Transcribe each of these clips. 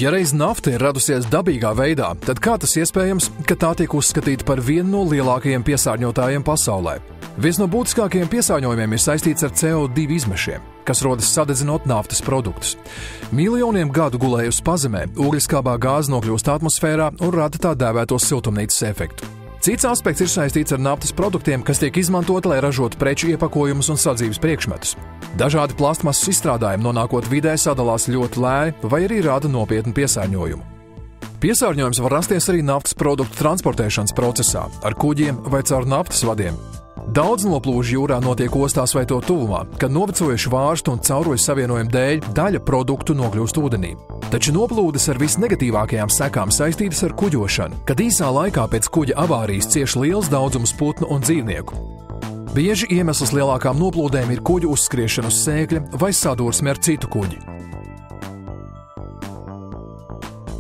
Ja reiz nafta ir radusies dabīgā veidā, tad kā tas iespējams, ka tā tiek uzskatīta par vienu no lielākajiem piesārņotājiem pasaulē? Viens no būtiskākajiem piesārņojumiem ir saistīts ar CO2 izmešiem, kas rodas sadedzinot naftas produktus. Miljoniem gadu gulējusi pazemē, ugļskābā gāze nokļūst atmosfērā un rada tā dēvēto siltumnīcas efektu. Cits aspekts ir saistīts ar naftas produktiem, kas tiek izmantoti, lai ražotu preču iepakojumus un sadzīves priekšmetus. Dažādi plastmasas izstrādājumi, nonākot vidē, sadalās ļoti lēni vai arī rada nopietnu piesārņojumu. Piesārņojums var rasties arī naftas produktu transportēšanas procesā, ar kuģiem vai caur naftas vadiem. Daudz noplūžu jūrā notiek ostās vai to tuvumā, kad novecojuši vārstu un cauruļu savienojumu dēļ daļa produktu nokļūst ūdenī. Taču noplūdes ar visnegatīvākajām sekām saistītas ar kuģošanu, kad īsā laikā pēc kuģa avārijas cieš liels daudzums putnu un dzīvnieku. Bieži iemesls lielākām noplūdēm ir kuģu uzskriešana uz sēkļa vai sadursme ar citu kuģi.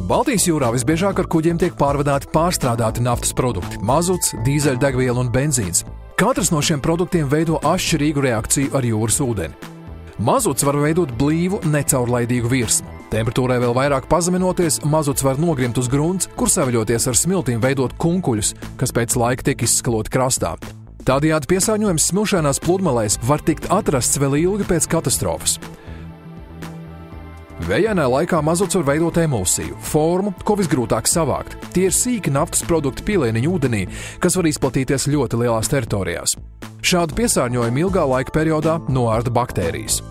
Baltijas jūrā visbiežāk ar kuģiem tiek pārvadāti pārstrādāti naftas produkti – mazuts, dīzeļdegviela un benzīns. Katrs no šiem produktiem veido atšķirīgu reakciju ar jūras ūdeni. Mazuts var veidot blīvu, necaurlaidīgu virsmu. Temperatūrai vēl vairāk pazeminoties, mazuts var nogrimt uz grunts, kur saviļoties ar smiltīm veidot kunkuļus, kas pēc laika tiek izskaloti krastā. Tādējādi piesārņojums smilšainās pludmalēs var tikt atrasts vēl ilgi pēc katastrofas. Vējainā laikā mazuts var veidot emulsiju, formu, ko visgrūtāk savākt. Tie ir sīki naftas produkti pielieniņu ūdenī, kas var izplatīties ļoti lielās teritorijās. Šādu piesārņojumu ilgā laika periodā noārda baktērijas.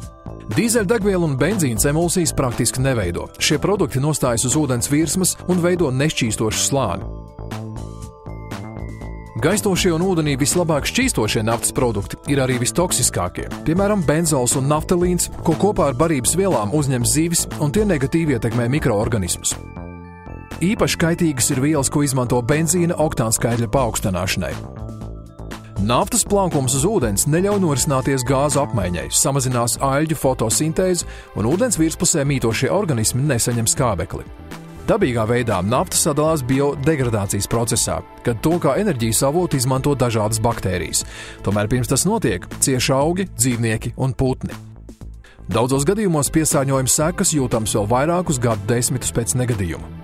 Dīzeļdegviela un benzīns emulsijas praktiski neveido. Šie produkti nostājas uz ūdens virsmas un veido nešķīstošu slāni. Gaistošie un ūdenī vislabāk šķīstošie naftas produkti ir arī vistoksiskākie, piemēram, benzols un naftalīns, ko kopā ar barības vielām uzņem zivis un tie negatīvi ietekmē mikroorganismus. Īpaši kaitīgas ir vielas, ko izmanto benzīna oktānskaitļa paaugstināšanai. Naftas plankums uz ūdens neļauj norisināties gāzu apmaiņai, samazinās aļģu fotosintēzi un ūdens virspusē mītošie organismi nesaņem skābekli. Dabīgā veidā nafta sadalās biodegradācijas procesā, kad to kā enerģijas avotu izmanto dažādas baktērijas. Tomēr pirms tas notiek, cieš augi, dzīvnieki un putni. Daudzos gadījumos piesārņojuma sekas jūtams vēl vairākus gadu desmitus pēc negadījuma.